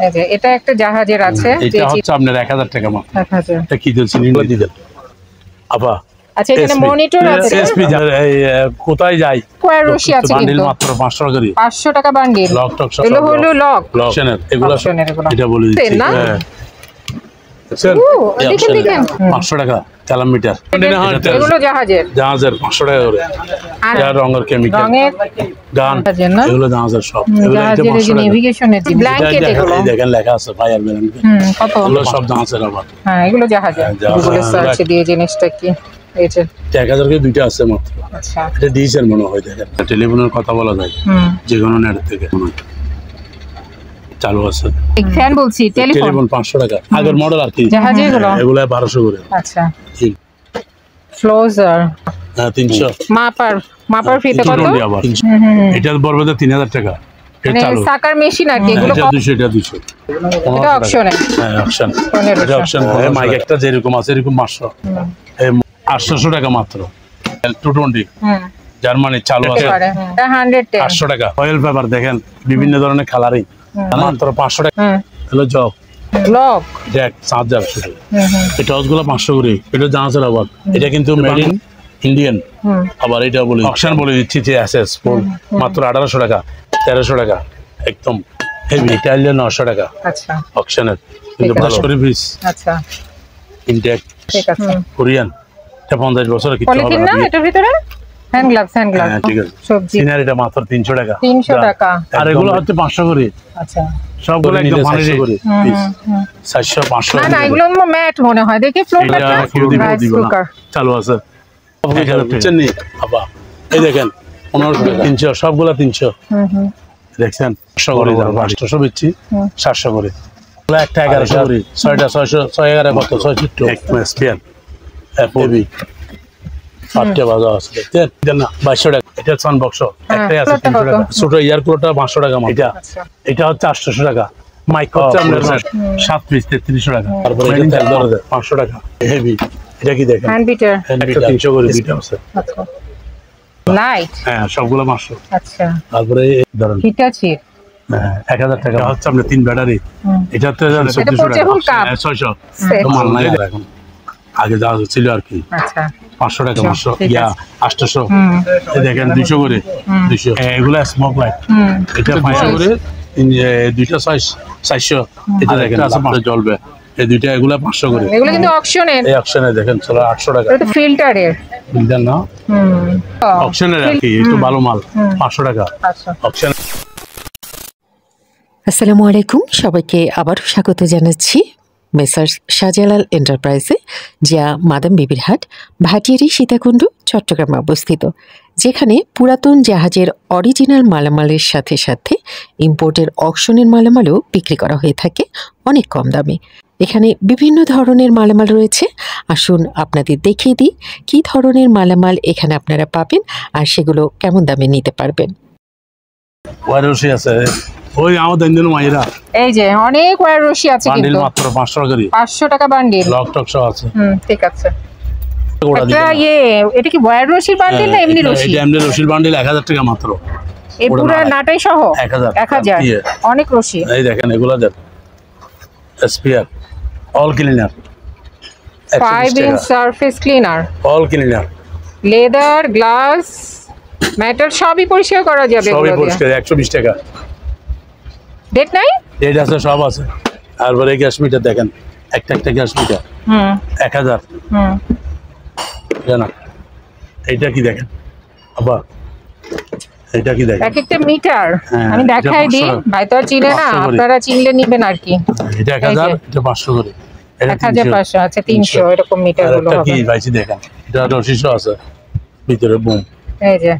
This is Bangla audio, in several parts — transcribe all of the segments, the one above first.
এই যে এটা একটা জাহাজের আছে, এটা হচ্ছে আপনার 1000 টাকা মাত্র। 1000 এটা কি দিচ্ছেন এগুলো দিবেন আপা। আচ্ছা এখানে মনিটর আছে, এসপি কোথায় যায় স্কয়ার রশি আছে বান্ডিল কিন্তু মাত্র 500 টাকা করে, 500 টাকা বান্ডিল। লক টক সব এগুলো হলো লক অপশনের, এগুলো এটা বলে দিচ্ছি স্যার। দেখেন দেখেন 500 টাকা চালান মিটার। এগুলো জাহাজের 500 টাকা করে। যার রঙের কেমিক্যাল গান এগুলো জাহাজের সব, এগুলো এটা 500 টাকা। নেভিগেশনের ব্ল্যাঙ্কেট এগুলো দেখেন লেখা আছে ফায়ার ব্ল্যাঙ্কেট, কত? এগুলো সব জাহাজের আবার। হ্যাঁ এগুলো জাহাজের। গুগলে সার্চ দিয়ে জিনিসটা কি এই যে 1000 কে দুইটা আছে মাত্র। আচ্ছা এটা ডিজিটাল মনে হয়, দেখেন টেলিফোনের কথা বলা যায় যে কোনো নেট থেকে চালু আছে। ফ্যান বলছি, টেলিফোন 500 টাকা আগের মডেল আর কি, জাহাজে এগুলো 1200 করে। আচ্ছা ফ্লোজার 300 মাপার ফিতে কত? এটা বলবে 3000 টাকা। এটা চালু সাকার মেশিন আর কি, এগুলো এটা 200, এটা 200। এটা অপশনে, হ্যাঁ অপশন, এটা অপশন। মাইক একটা যেরকম আছে এরকম 500, 800 টাকা মাত্র। 220 জার্মানি চালু আছে, এটা 110 800 টাকা। অয়েল পেপার দেখেন বিভিন্ন ধরনের কালারিং মাত্র 500 টাকা। হলো জব লক জ্যাক চার্জার শুধু, এই টসগুলো 500 করে। এটা জাহাজের আবার, এটা কিন্তু মেড ইন ইন্ডিয়ান। আবার এটা বলে অপশন বলে দিচ্ছি যে এসএস ফুল মাত্র 1800 টাকা, 1300 টাকা একদম হেভি। ইটালিয়ান 900 টাকা। আচ্ছা অপশনের কিন্তু ভালো করে পিস। আচ্ছা ইনটেক ঠিক আছে। কোরিয়ান, এটা 50 বছর কিছু হবে না। এটার ভিতরে হ্যান্ড গ্লাভস ঠিক আছে। সবজি সিনারিটা মাত্র 300 টাকা। 300 টাকা। আর এগুলো হচ্ছে 500 করে। আচ্ছা সবগুলো একদম 500 করে পিস। 400 500 না এগুলো ম্যাট মনে হয়, দেখি ফ্লোরটা চালু আছে। বুঝছেন নি আপা, এই দেখেন 1500 টাকা 300, সবগুলো 300। দেখছেন 500 করে, 500 বেচছি 700 করে। একটা 1100 করে, 6টা 600 6 11 কত 650 এক্সপিয়ার এফবি 8টা বাজা আছে দেখেন না 2200 টাকা। এটা সান বক্স একটাই আছে 300 টাকা। ছোট ইয়ার কুলারটা 500 টাকা মাত্র। এটা হচ্ছে 800 টাকা। মাইক হচ্ছে আপনার 7 পিস 3300 টাকা। তারপরে এটা তেল দরজা 500 টাকা হেভি। এটা কি দেখেন হ্যান্ড বিটার, একটা 300 করে দুইটা আছে। আচ্ছা লাইট, হ্যাঁ সবগুলো 500। আচ্ছা তারপরে ধরেন হিটাচি 1000 টাকা হচ্ছে আপনার 3 ব্যাটারি। এটা তো 1400 টাকা 600 তো মাল নাই এখন, আগে যা ছিল আর কি। আচ্ছা 500 টাকা 500 ইয়া 800 এই দেখেন 200 করে 200। এগুলো স্মোক লাইট, এটা 500 করে, দুইটা 400। এটা দেখেন আছে জ্বলবে, এই দুইটা এগুলা 500 করে। এগুলো কিন্তু অকশনের, এই অকশনে দেখেন চলো 800 টাকা। এটা তো ফিল্টারের, ফিল্টার না অকশনের আর কি, একটু ভালো মাল 500 টাকা। আচ্ছা অকশন। আসসালামু আলাইকুম, সবাইকে আবারও স্বাগত জানাচ্ছি মেসার্স শাহজালাল এন্টারপ্রাইজে, যা মাদাম বিবির হাট, ভাটিয়ারি সীতাকুণ্ড, চট্টগ্রামে অবস্থিত, যেখানে পুরাতন জাহাজের অরিজিনাল মালামালের সাথে সাথে ইম্পোর্টের অকশনের মালামালও বিক্রি করা হয়ে থাকে অনেক কম দামে। এখানে বিভিন্ন ধরনের মালামাল রয়েছে। আসুন আপনাদের দেখিয়ে দিই কী ধরনের মালামাল এখানে আপনারা পাবেন আর সেগুলো কেমন দামে নিতে পারবেন। ওয়ারশি আছে, ওই আমাদের ইন্ডিয়ান মাইরা, এই যে অনেক ওয়্যার রশি আছে কিন্তু বান্ডিল মাত্র 500 টাকা করে, 500 টাকা বান্ডিল, লক টক সব আছে। ঠিক আছে। এটা কি ওয়্যার রশির বান্ডিল না এমনি রশি? এটা এমনি রশির বান্ডিল 1000 টাকা মাত্র। এই পুরো নাটাই সহ 1000 অনেক রশি। এই দেখেন এগুলা দেন SPR all cleaner 5-inch surface cleaner, all cleaner, leather, glass, metal সবই পরিষ্কার করা যাবে। সবই পরিষ্কার 120 টাকা। ডেট নাই, ডেট আছে, সব আছে। তারপরে গ্যাস মিটার দেখেন, একটা গ্যাস মিটার 1000। জানা এইটা কি দেখেন আবার, এটা কি দেখেন, এক একটা মিটার আমি দেখাই দিই, ভাই তো আর চিনে না, আপনারা চিনলে নিবেন আর কি। এটা 1000, এটা 500 করে, 1500, আচ্ছা 300 এরকম মিটার গুলো হবে। কি ভাইছি দেখেন, এটা রশিসও আছে ভিতরে বুম। এই যে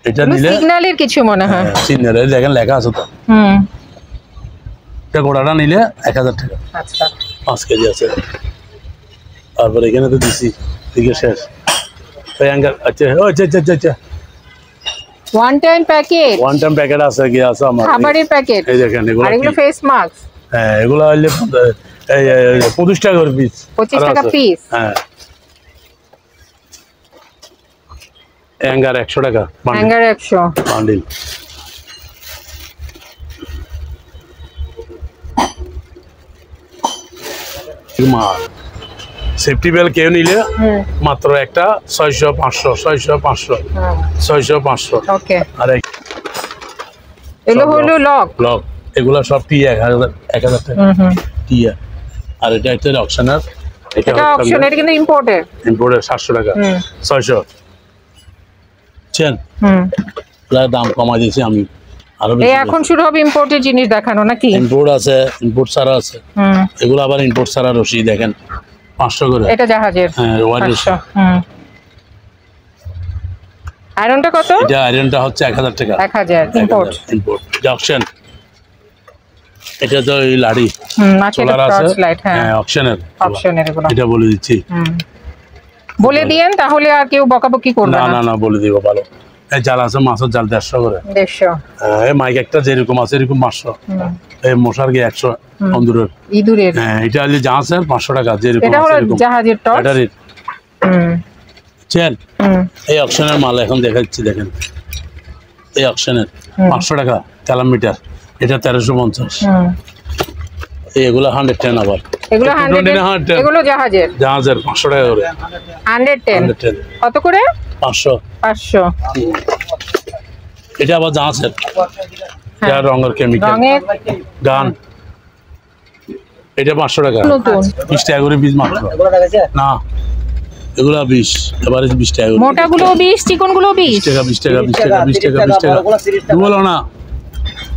এটা নিলে সিগন্যালের কিছু মনে হয়, সিগন্যালের দেখেন লেখা আছে তো। এটা গোড়াটা নিলে 1000 টাকা। আচ্ছা 5 কেজি আছে। তারপরে এখানে তো দিছি, দিকে শেষ। এই অ্যাঙ্গেল আচ্ছা আচ্ছা ওয়ান টাইম প্যাকেট আছে, কি আছে আমার খাবারের প্যাকেট। এই দেখেন আর এগুলো ফেস মাস্ক, হ্যাঁ এগুলো হইলে 25 টাকা করে পিস, 25 টাকা পিস। হ্যাঁ অ্যাঙ্গার 100 টাকা, হ্যাঙ্গার 100 বান্ডিল। মাল সেফটি বেল কেউ নিলে মাত্র একটা 600 500 600 500 600 500 ওকে আর এগুলো হলো লক লক এগুলা সব টি 1000 টাকা টিয়া আর এটা একটা অপশনাল এটা অপশনাল কিন্তু ইম্পোর্টেড 700 টাকা 600 চেন দাম কমাই দিয়েছি আমি আরো এই এখন শুরু হবে ইম্পোর্টেড জিনিস দেখানো নাকি ইম্পোর্ট আছে ইম্পোর্ট ছাড়া আছে এগুলো আবার ইম্পোর্ট ছাড়া রশি দেখেন 500 করে এটা জাহাজের হ্যাঁ ওয়ারেন্টি আয়রনটা কত এটা আয়রনটা হচ্ছে 1000 টাকা 1000 ইম্পোর্ট অপশন এটা তো এই লাড়ি সোলার আছে হ্যাঁ অপশনের এগুলো এটা বলে দিচ্ছি বলে দিয়েন তাহলে আর কেউ বকাবকি করবে না না না বলে দিব ভালো এই জাল আছে মাছের জাল 150 করে 150 এই মাইক একটা যেরকম আছে এরকম 500 এই মশার কি 100 ইঁদুরের হ্যাঁ এটা হলে জাহাজের 500 টাকা যেরকম এটা হলো জাহাজের টর্চ ব্যাটারির চেন এই অপশনের মাল এখন দেখাচ্ছি দেখেন এই অপশনের 500 টাকা কিলোমিটার এটা 1350 এগুলো 110 আবার এগুলো 100 এগুলো জাহাজের 500 টাকা করে 110 কত করে 500 এটা আবার জাহাজের এটা রঙের কেমিক্যাল গান এটা 500 টাকা 20 টাকা করে পিস মাত্র না এগুলা 20 এবারে 20 টাকা মোটাগুলো 20 চিকনগুলো 20 টাকা 20 টাকা 20 টাকা 20 টাকা 20 টাকা বলো না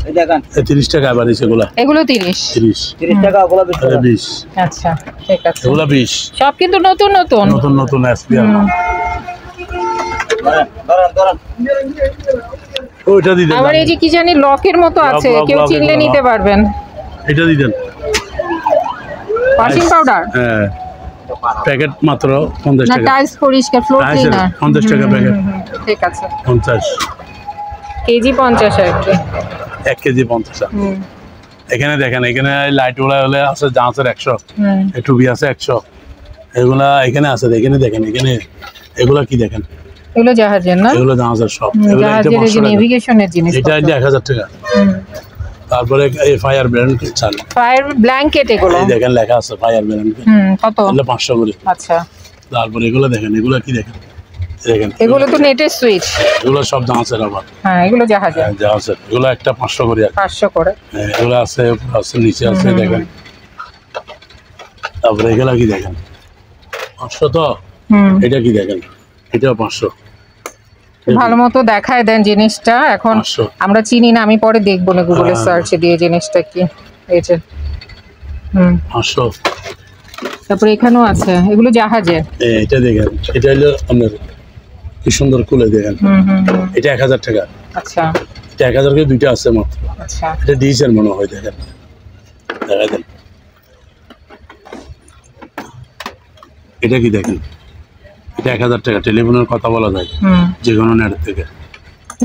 এই দেখেন 30 টাকা এবারে এগুলা এগুলো 30 টাকা ওগুলা 20 আচ্ছা ঠিক আছে এগুলা 20 সব কিন্তু নতুন নতুন নতুন নতুন এসপিআর ওইটা দিবেন আবার এই যে কি জানি লকের মতো আছে কেউ চিনলে নিতে পারবেন এটা দিবেন ওয়াশিং পাউডার হ্যাঁ প্যাকেট মাত্র 50 টাকা না টাইলস পরিষ্কার ফ্লোর ক্লিনার 50 টাকা প্যাকেট ঠিক আছে 50 কেজি 50 আর কি 1 কেজি 50 এখানে দেখেন এখানে লাইট গুলা হলে আছে জাহাজের 100 একটু বি আছে 100 এগুলা এখানে আছে এখানে দেখেন এখানে এগুলা কি দেখেন এগুলো জাহাজের না এগুলো জাহাজের সব এগুলো এটা 500 টাকা নেভিগেশনের জিনিস এটা 1000 টাকা তারপরে এই ফায়ার ব্ল্যাঙ্কেট চাল ফায়ার ব্ল্যাঙ্কেট এগুলো এই দেখেন লেখা আছে ফায়ার ব্ল্যাঙ্কেট কত এগুলো 500 করে আচ্ছা তারপরে এগুলো দেখেন এগুলো কি দেখেন দেখেন এগুলো তো নেটের সুইচ এগুলো সব জাহাজের আবার হ্যাঁ এগুলো জাহাজের জাহাজের এগুলো একটা 500 করে 500 করে এগুলো আছে আছে নিচে আছে দেখেন তারপরে এগুলো কি দেখেন 500 তো এটা কি দেখেন এটা 500 ভালো মতো দেখায় দেন জিনিসটা এখন আমরা চিনি না আমি পরে দেখবো না গুগলে সার্চে দিয়ে জিনিসটা কি এই যে 500 তারপরে এখানেও আছে এগুলো জাহাজের এটা দেখেন এটা হলো আপনার কি সুন্দর খুলে দেখেন এটা 1000 টাকা আচ্ছা এটা 1000 করে দুইটা আছে মাত্র আচ্ছা এটা ডিজেল মনে হয় দেখেন দেখেন এটা কি দেখেন এটা 1000 টাকা টেলিফোনের কথা বলা যায় যে কোনো নেট থেকে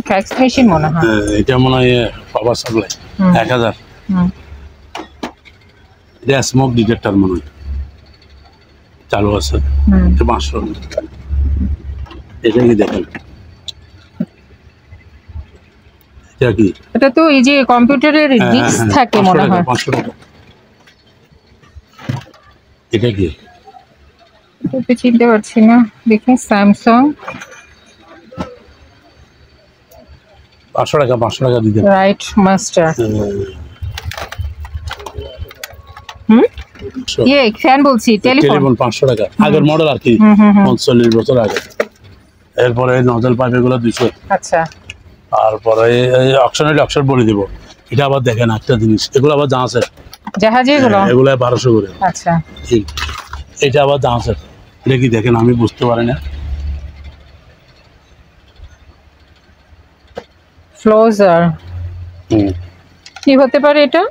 ফ্যাক্স মেশিন মনে হয় এটা মনে হয় পাওয়ার সাপ্লাই 1000 এটা স্মোক ডিটেক্টর মনে হয় চালু আছে এটা 500 এটা কি দেখেন এটা কি এটা তো এই যে কম্পিউটারের ডিস্ক থাকে মনে হয় 500 টাকা এটা কি এটা চিনতে পারছি না দেখি স্যামসাং 500 টাকা দিতে রাইট মাস্টার ये ফ্যান বলছি টেলিফোন 500 টাকা আগের মডেল আর কি 45 বছর আগে এরপরে নজল পাইপ এগুলো 200 আচ্ছা তারপরে এই অপশন বলে দিব এটা আবার দেখেন একটা জিনিস এগুলো আবার জাহাজে এগুলো 1200 করে আচ্ছা ঠিক এটা আবার জাহাজের এটা কি দেখেন আমি বুঝতে পারি না ফ্লোজার কি হতে পারে এটা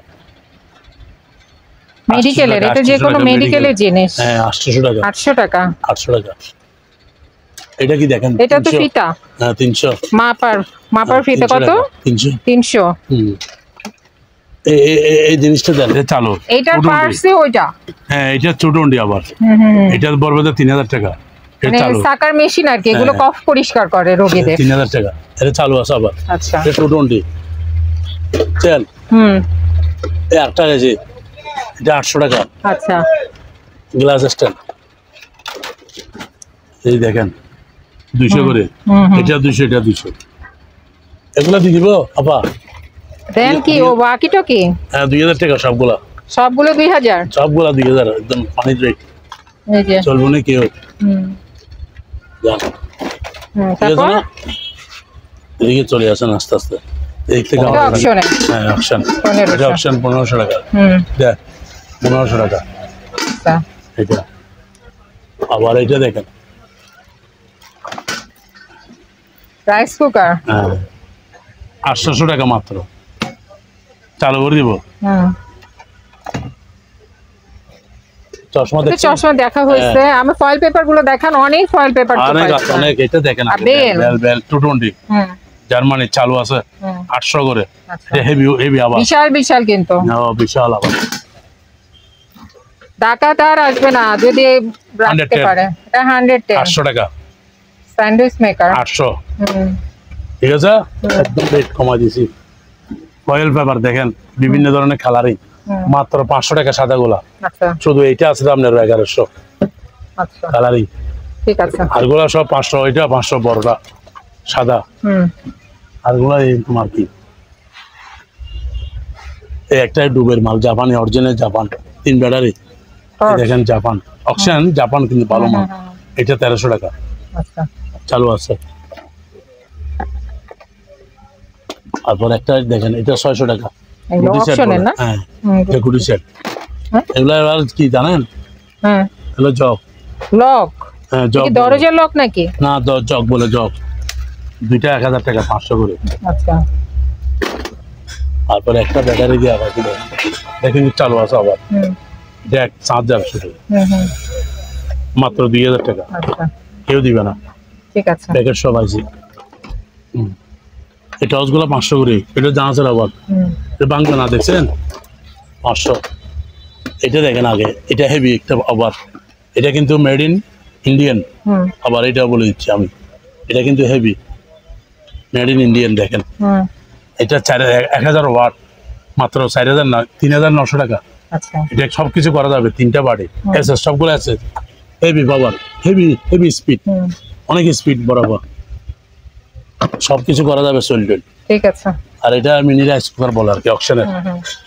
মেডিকেলের এটা যে কোনো মেডিকেলের জিনিস হ্যাঁ 800 টাকা 800 টাকা এটা কি দেখেন এটা তো ফিতা হ্যাঁ 300 মাপার ফিতা কত 300 এই জিনিসটা দেখেন চালু এটা পার্সে ওইটা হ্যাঁ এটা ছোটন্ডি আবার এটা বরবাদে 3000 টাকা এটা চালু সাকার মেশিন আর কি এগুলো কফ পরিষ্কার করে রোগীদের 3000 টাকা এটা চালু আছে আবার আচ্ছা এটা ছোটন্ডি চল এই একটা গেছে এটা 800 টাকা আচ্ছা গ্লাস স্ট্যান্ড এই দেখেন 200 করে, এটা 200, এটা 200, এগুলা দিয়ে দিব আপা। দেন কি ও বাকিটা কি? হ্যাঁ 2000 টাকা সবগুলো 2000, সবগুলা 2000, একদম পানির রেট। এই যে চলবো না কেউ জান, ঠিক আছে না? এদিকে চলে আসেন আস্তে আস্তে, এই থেকে অপশনে। হ্যাঁ অপশন, এটা অপশন 1500 টাকা, দেখ 1500 টাকা এটা। আবার এটা দেখেন রাইস কুকার, হ্যাঁ 800 টাকা মাত্র, চালু করে দিব। চশমা দেখছেন? চশমা দেখা হয়েছে, আমি ফয়েল পেপার গুলো দেখান, অনেক ফয়েল পেপার তো অনেক পাইছি। অনেক, এটা দেখেন বেল বেল 220 জার্মানি চালু আছে 800 করে, এটা হেভি হেভি আবার বিশাল বিশাল, কিন্তু বিশাল আবার। ডাকাত আর আসবে না যদি রাখতে পারে। এটা 110, 800 টাকা স্যান্ডউইচ মেকার 800, ঠিক আছে একদম রেট কমাই দিছি। ফয়েল পেপার দেখেন বিভিন্ন ধরনের কালারিং, মাত্র 500 টাকা সাদাগুলা। আচ্ছা শুধু এইটা আছে আপনার 1100 আচ্ছা, কালারিং, ঠিক আছে। আরগুলা সব 500, এটা 500 বড়টা সাদা, আরগুলা এই তোমার কি এই একটাই ডুবের মাল, জাপানি অরিজিনাল জাপান, 3 ব্যাটারি দেখেন জাপান অকশন, জাপান কিন্তু ভালো মাল। এটা 1300 টাকা আচ্ছা চালু আছে। তারপর একটা দেখেন এটা 600 টাকা, এগুলো অপশনে না? হ্যাঁ এটা গুডি সেট। এগুলা আর কি জানেন? এগুলো জগ লক, হ্যাঁ জগ, কি দরজার লক নাকি? না জগ বলে, জগ দুইটা 1000 টাকা 500 করে। আচ্ছা তারপরে একটা ব্যাটারি দিয়ে আবার কিনে দেখেন চালু আছে আবার, দেখ 7000 শুধু মাত্র 2000 টাকা, আচ্ছা কেউ দিবে না, ঠিক আছে। প্যাকেট সব আছে। এই টসগুলো 500 করে, এটা জানাচ্ছেন আবার, এটা বাংলা না দেখছেন 500। এটা দেখেন আগে, এটা হেভি একটা আবার, এটা কিন্তু মেড ইন ইন্ডিয়ান, আবার এটা বলে দিচ্ছি আমি, এটা কিন্তু হেভি মেড ইন ইন্ডিয়ান। দেখেন এটা 1000 ওয়াট, মাত্র 4000 না 3900 টাকা। আচ্ছা এটা সবকিছু করা যাবে, 3টা বাড়ি আছে, সবগুলো আছে হেভি পাওয়ার, হেভি হেভি স্পিড, অনেক স্পিড বরাবর, সবকিছু করা যাবে চলবে, ঠিক আছে। আর এটা মিনি রাইস কুকার বলে আর কি অকশনের,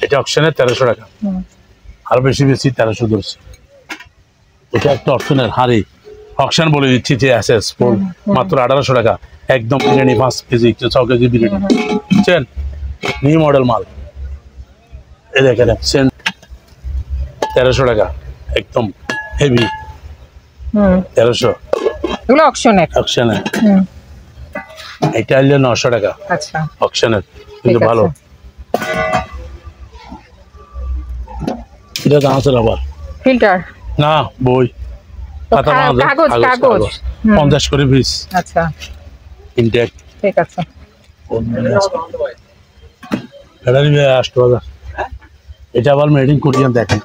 এটা অকশনের 1300 টাকা, আর বেশি বেশি 1300 ধরছি। এটা একটা অপশনের হাড়ি, অকশন বলে দিচ্ছি যে এসএস ফুল, মাত্র 1800 টাকা, একদম বিরিয়ানি 5 কেজি 6 কেজি বিরিয়ানি, বুঝছেন নিউ মডেল মাল। এই দেখেন সেন্ট 1300 টাকা, একদম হেভি 1300, এগুলো অপশনের। অকশনের এটা হলো 900 টাকা, আচ্ছা অকশনের কিন্তু ভালো। এটা দাম আছে আবার ফিল্টার না, বই খাতা, কাগজ কাগজ 50 করে পিস, আচ্ছা ইনটেক, ঠিক আছে। এটা আবার মেড ইন কোরিয়ান। দেখেন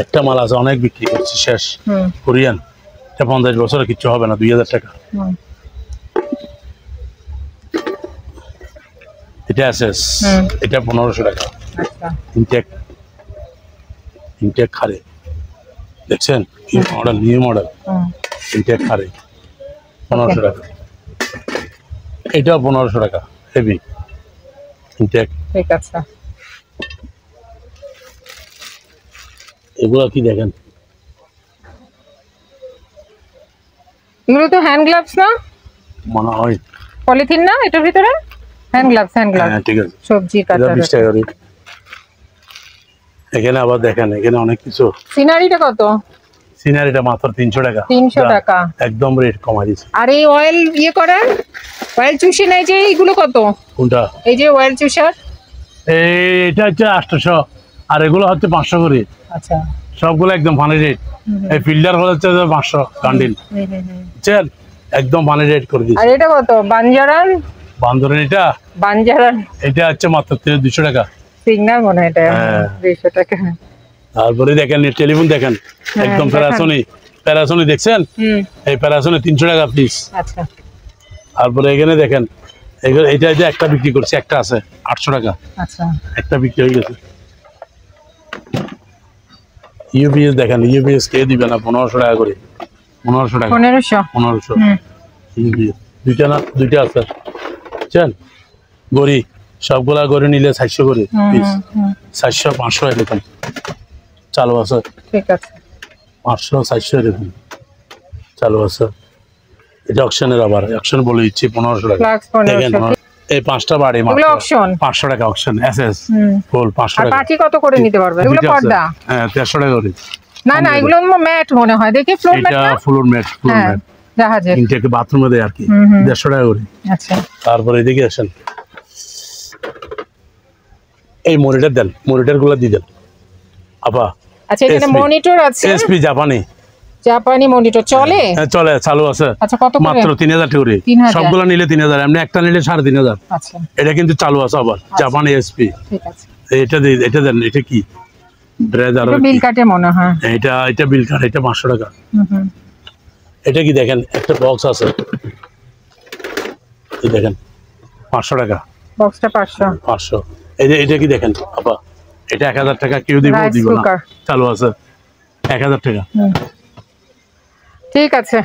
একটা মাল আছে, অনেক বিক্রি করছি শেষ, কোরিয়ান, এটা 50 বছরে কিচ্ছু হবে না, 2000 টাকা। এটা আছে, এটা 1500 টাকা, আচ্ছা ইনটেক, ইনটেক খারে দেখছেন কি মডেল, নিউ মডেল ইনটেক খারে 1500 টাকা, এটাও 1500 টাকা হেভি ইনটেক। ঠিক আছে। এগুলো কি দেখেন, এগুলো তো হ্যান্ড গ্লাভস না মনে হয়, পলিথিন না এটার ভিতরে? হ্যান্ড গ্লাভস, হ্যান্ড গ্লাভস, হ্যাঁ ঠিক আছে, সবজি এটা কাটার। 20 টাকা করে। এখানে আবার দেখেন, এখানে অনেক কিছু। সিনারিটা কত? সিনারিটা মাত্র 300 টাকা, 300 টাকা, একদম রেট কমাই দিয়েছে। আর এই অয়েল ইয়ে করেন, অয়েল চুষি নাই যে, এইগুলো কত? কোনটা? এই যে অয়েল চুষার, এটা হচ্ছে 800, আর এগুলো হচ্ছে 500 করে। আচ্ছা সবগুলো একদম ফানি রেট। এই ফিল্টার হচ্ছে 500 কান্ডিল, বুঝছেন একদম ফানি রেট করে দিয়েছে। আর এটা কত? বানজারান, বান্দরের এটা, বানজারান এটা হচ্ছে মাত্র 200 টাকা, সিগনাল মনে হয় এটা 200 টাকা। তারপরে দেখেন টেলিফোন দেখেন, একদম প্যারাসোনি দেখছেন, এই প্যারাসোনি 300 টাকা পিস। আচ্ছা তারপরে এখানে দেখেন, এটা যে একটা বিক্রি করছে, একটা আছে 800 টাকা, আচ্ছা একটা বিক্রি হয়ে গেছে। ইউপিএস দেখেন, ইউপিএস কে দিবে না 1500 টাকা করে, 1500 টাকা, 1500 ইউপিএস দুইটা আছে বুঝছেন। গড়ি সবগুলা গড়ি নিলে 400 করে পিস, 400 500 এরকম চালু আছে। ঠিক আছে, 500 400 এরকম চালু আছে। এটা অকশনের, আবার অকশন বলে দিচ্ছি 1500 টাকা। দেখেন এই 5টা বাড়ি মাত্র 500 টাকা অকশন, এসএস ফুল 500 টাকা। পার্টি কত করে নিতে পারবে এগুলো? পর্দা হ্যাঁ 150 টাকা করে। না না, এগুলো ম্যাট মনে হয়, দেখি ফ্লোর ম্যাট। এটা ফ্লোর ম্যাট, ফ্লোর ম্যাট জাহাজের ইনটেক বাথরুমে দেয় আর কি, 150 টাকা করে। আচ্ছা, তারপরে এদিকে আসেন, এই মনিটর দেন, মনিটর গুলো দিয়ে দেন আপা। আচ্ছা, এখানে মনিটর আছে, এসপি জাপানি মনিটর চলে? হ্যাঁ চলে, চালু আছে। আচ্ছা, কত করে? মাত্র 3000 টাকা করে। সবগুলো নিলে 3000, এমনি একটা নিলে 3500। আচ্ছা, এটা কিন্তু চালু আছে আবার, জাপানি এসপি। ঠিক আছে, এটা দেন। এটা কি ড্রেজার? এটা বিল কাটে মনে হয়। এটা বিল কাট, এটা 500 টাকা। এটা কি দেখেন, একটা বক্স আছে, এই দেখেন 500 টাকা বক্সটা, 500। এটা কি দেখেন আপা, এটা 1000 টাকা। কেউ দিব না, চালু আছে 1000 টাকা। ঠিক আছে।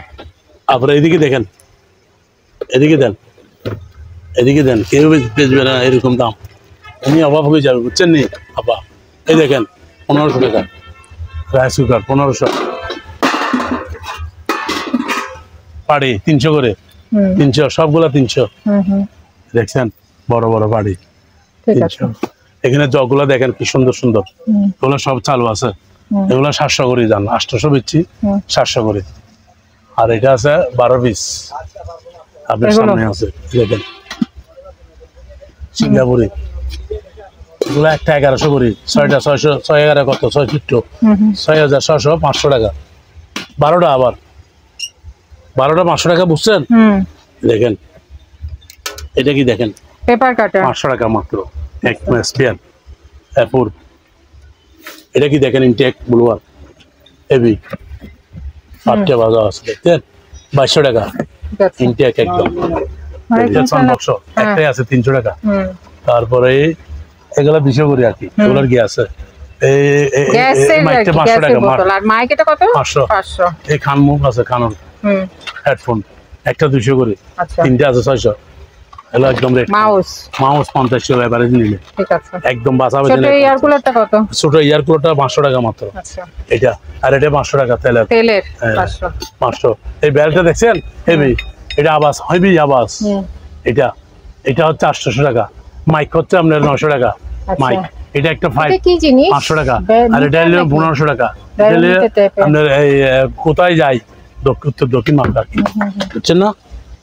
আপনারা এদিকে দেখেন, এদিকে দেন, কেউ বেচবে না এরকম দাম, উনি অভাব হয়ে যাবে বুঝছেন নি আপা। এই দেখেন 1500 টাকা রাইস কুকার, 1500। পাড়ি 300 করে, 300 সবগুলা 300। দেখছেন বড় বড় পাড়ি 300। এখানে জগুলা দেখেন কি সুন্দর সুন্দর, এগুলো সব চালু আছে। এগুলো 700 করে যান, 800 বেচছি 700 করে। আর এটা আছে 12 পিস, আপনার সামনে আছে দেখেন সিঙ্গাপুরি। এগুলো একটা 1100 করে, 6টা 600, 6 11 কত 6 ফিট, 6600, 500 টাকা। 12টা আবার 12টা 500 টাকা বুঝছেন। দেখেন এটা কি দেখেন, পেপার কাটার 500 টাকা মাত্র। এক স্পেয়ার এফোর। এটা কি দেখেন, ইনটেক ব্লুয়ার হেভি, 8টা বাজা আছে দেখেন, 2200 টাকা ইনটেক একদম। একটাই আছে 300 টাকা। তারপরে এগুলা 200 করে আর কি, এগুলোর কি আছে, মাইকটা 500 টাকা, মাইক এটা কত? 500। এই খান মুখ আছে, খানোর হেডফোন একটা 200 করে, 3টে আছে 600। এগুলো একদম রেট। মাউস 50 এভারেজ নিলে, ঠিক আছে একদম বাঁচাবে। ছোট ইয়ার কুলারটা কত? ছোট ইয়ার কুলারটা 500 টাকা মাত্র। আচ্ছা, এটা আর এটা 500 টাকা তেলের 500। এই বেলটা দেখছেন হেভি, এটা আবাস হেভি আবাস। এটা হচ্ছে 800 টাকা। মাইক হচ্ছে আপনার 900 টাকা মাইক। এটা একটা 500 টাকা। আর এটা হলো 1500 টাকা। আপনার এই কোথায় যায়, দক্ষিণ মালদা বুঝছেন না,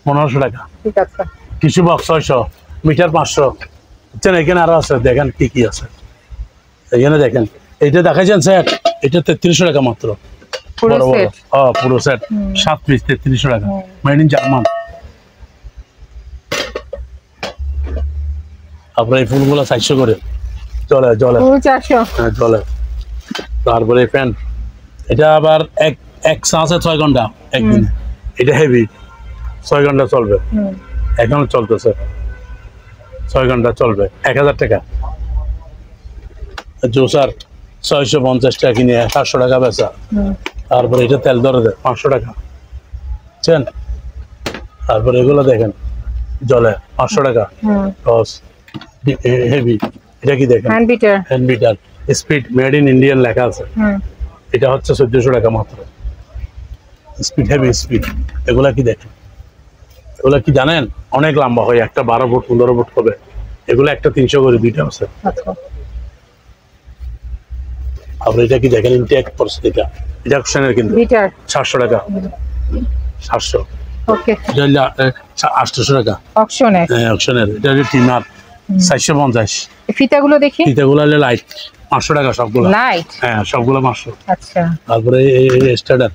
1500 টাকা। ঠিক আছে। কিছু বক্স 600, মিটার 500 বুঝছেন। এখানে আরো আছে, দেখেন কি কি আছে এখানে দেখেন। এটা দেখাইছেন স্যার, এটা 3300 টাকা মাত্র, বড় বড় পুরো সেট 7 পিস 3300 টাকা, মেড ইন জার্মান। আপনার এই ফুলগুলো 400 করে চলে, 400 চলে। তারপরে ফ্যান, এটা আবার এক আছে 6 ঘন্টা একদিনে। এটা হেভি, 6 ঘন্টা চলবে, এখনো চলতেছে, 6 ঘন্টা চলবে, 1000 টাকা। জোসার 650 টাকা কিনে 700 টাকা বেচা। তারপরে এটা তেল ধরে দেয় 500 টাকা বুঝছেন। তারপরে এগুলো দেখেন জলে 500 টাকা টস হেভি। এটা কি দেখেন, hand bitter speed, made in Indian লেখা আছে। এটা হচ্ছে 1400 টাকা মাত্র, স্পিড হেভি স্পিড। এগুলা কি দেখেন, এগুলা কি জানেন, অনেক লম্বা হয়, একটা 12 ফুট 15 ফুট হবে। এগুলো একটা 300 করে, দুইটা আছে। আবার এটা কি দেখেন, ইনটেক পড়ছে, এটা অকশনের কিন্তু 700 টাকা, 700। ওকে, এটা 800 টাকা অকশনের। হ্যাঁ অকশনের। এটা হচ্ছে টিনার 450। ফিতাগুলো দেখি, ফিতাগুলো হলো লাইট 500 টাকা সবগুলো, লাইট। হ্যাঁ সবগুলো 500। আচ্ছা। তারপরে এই স্টার্টার,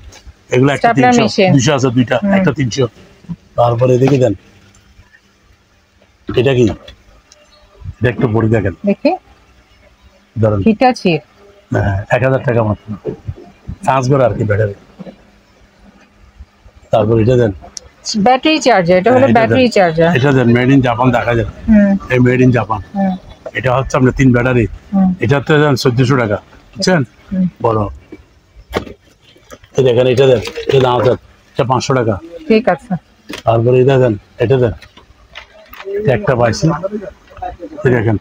এগুলো একটা 300, 200 আছে দুইটা, একটা 300। তারপরে দেখি দেন, এটা কি, এটা একটু বড়ি দেখেন, দেখি ধরুন হিটাচি। হ্যাঁ 1000 টাকা মাত্র, চার্জ করে আর কি ব্যাটারি। তারপর এটা দেন, ব্যাটারি চার্জার। এটা হলো ব্যাটারি চার্জার। এটা দেন, মেড ইন জাপান দেখা যায়, এই মেড ইন জাপান। এটা হচ্ছে আপনার 3 ব্যাটারি। এটাতে দেন 1400 টাকা, বুঝছেন বড় এই দেখেন এটা দেন, এটা দাম আছে, এটা 500 টাকা। ঠিক আছে। তারপরে এটা দেন, এটা দেন, একটা পাইছি এই দেখেন,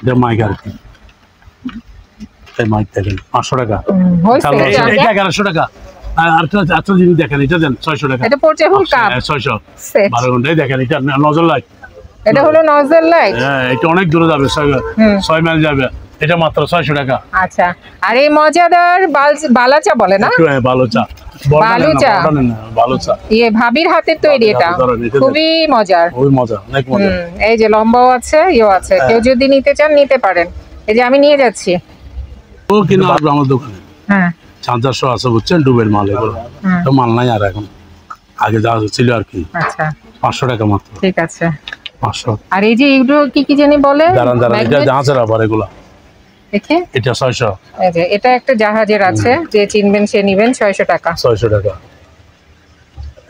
এটা মাইক আর কি, এই মাইক দেখেন 500 টাকা। এটা 1100 টাকা। আচ্ছা জিনিস দেখেন, এটা দেন 600 টাকা। এটা পড়ছে ফুল কাপ 600 12 ঘন্টায় দেখেন, এটা নজর লাইট, এটা হলো নজল লাইট। হ্যাঁ এটা অনেক দূরে যাবে, 6 মাইল যাবে, এটা মাত্র 600 টাকা। আচ্ছা, আর এই মজাদার বালাচা বলে না, বালুচা, বালুচা, বালুচা ইয়ে ভাবির হাতের তৈরি, এটা খুবই মজার, খুবই মজা, অনেক মজা। এই যে লম্বাও আছে, ইয়েও আছে, কেউ যদি নিতে চান নিতে পারেন। এই যে আমি নিয়ে যাচ্ছি, ও কিনা আসবে আমার দোকানে। হ্যাঁ 400 আছে, বুঝছেন, ডুবের মাল এগুলো, তো মাল নাই আর এখন, আগে যা ছিল আর কি। আচ্ছা 500 টাকা মাত্র। ঠিক আছে 500। আর এই যে এগুলো কি কি জানি বলে, দাঁড়ান দাঁড়ান, এটা জাহাজের আবার এগুলা, দেখে এটা 600। এই যে এটা একটা জাহাজের আছে, যে চিনবেন সে নিবেন, 600 টাকা। 600 টাকা।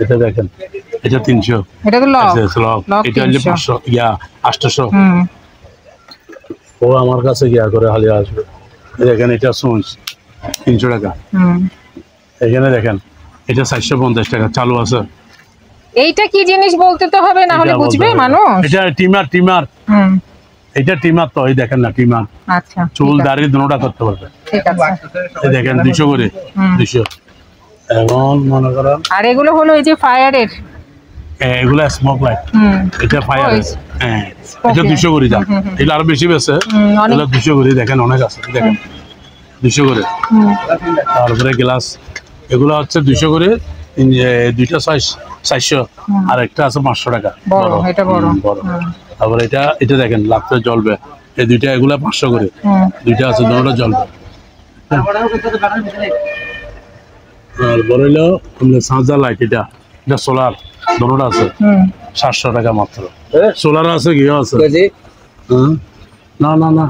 এটা দেখেন, এটা 300। এটা তো লক, এটা হচ্ছে 500, ইয়া 800। হুম ও আমার কাছে গিয়া করে হালি আসবে। দেখেন এটা সুইচ 300 টাকা। হুম এখানে দেখেন, এটা 450 টাকা চালু আছে। এইটা কি জিনিস বলতে তো হবে, না হলে বুঝবে মানুষ। এটা টিমার, হুম এটা টিমার, তো এই দেখেন না টিমার, আচ্ছা চুল দাড়ি দুটোটা করতে পারবে। ঠিক আছে। এই দেখেন 200 করে, 200। এখন মনে করেন, আর এগুলো হলো এই যে ফায়ারের, এগুলা স্মোক লাইট, এটা ফায়ার, হ্যাঁ এটা 200 করে দাম। এগুলো আরো বেশি বেছে, এগুলো 200 করে, দেখেন অনেক আছে, দেখেন 200 করে। তারপরে গ্লাস, এগুলো হচ্ছে 200 করে, দুইটা 400, আর একটা আছে 500 টাকা বড়, এটা বড়। তারপরে এটা দেখেন লাগতে জ্বলবে, এই দুইটা, এগুলা 500 করে, দুইটা আছে, দুটোটা জ্বলবে। আর বড় হলো চার্জার লাইট, এটা সোলার, দুটোটা আছে 700 টাকা মাত্র। সোলার আছে, কি আছে, না না না,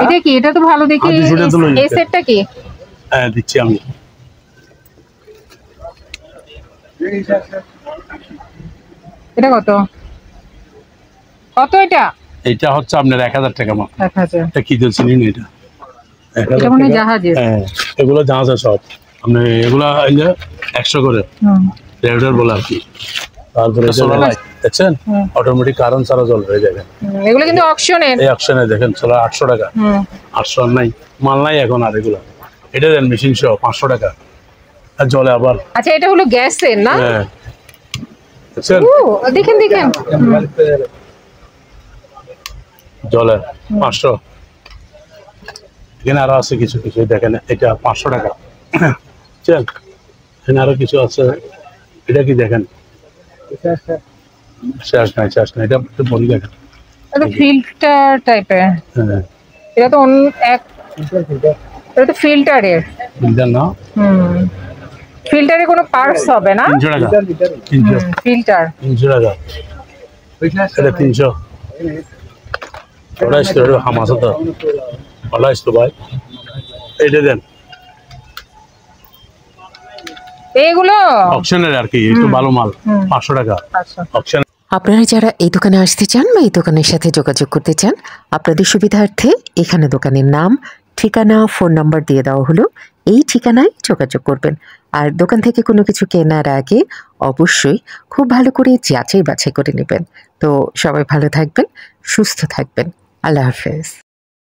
এটা কি, এটা তো ভালো দেখি, এই সেটটা কি? হ্যাঁ দিচ্ছি আমি। এটা কত কত এটা? এটা হচ্ছে আপনার 1000 টাকা মাত্র। 1000। এটা কি দিচ্ছি নিন, এটা 1000 মানে টাকা। জাহাজের, হ্যাঁ এগুলো জাহাজের সব, আপনি এগুলা 100 করে রেডার বলে আর কি। তারপরে সোলার লাইট দেখছেন, অটোমেটিক কারেন্ট ছাড়া জ্বলবে, দেখেন এগুলো কিন্তু অকশনের, এই অকশনে দেখেন সোলার 800 টাকা। 800 নাই, মাল নাই এখন আর এগুলা। এটা দেন মেশিন সহ 500 টাকা, আর জ্বলে আবার। আচ্ছা এটা হলো গ্যাসের না? হ্যাঁ দেখছেন, দেখেন দেখেন, জ্বলে 500। এখানে আরো আছে কিছু কিছু, দেখেন এটা 500 টাকা। চল এখানে আরো কিছু আছে, এটা কি দেখেন, শেষ নাই, এটা একটু বড়ি দেখেন, এটা ফিল্টার টাইপের। হ্যাঁ এটা তো এটা তো ফিল্টারের, ফিল্টার না, ফিল্টারে কোনো পার্টস হবে না। 300 টাকা, 300 ফিল্টার 300 টাকা, এটা 300। ওটা ইস্তো হামাসা তো, ওটা ইস্তো ভাই, এটা দেন এইগুলো অপশনের আর কি, একটু ভালো মাল, 500 টাকা অপশন। আপনারা যারা এই দোকানে আসতে চান বা এই দোকানের সাথে যোগাযোগ করতে চান, আপনাদের সুবিধার্থে এখানে দোকানের নাম, ঠিকানা, ফোন নাম্বার দিয়ে দেওয়া হলো। এই ঠিকানায় যোগাযোগ করবেন। আর দোকান থেকে কোনো কিছু কেনার আগে অবশ্যই খুব ভালো করে যাচাই বাছাই করে নেবেন। তো সবাই ভালো থাকবেন, সুস্থ থাকবেন। আল্লাহ হাফেজ।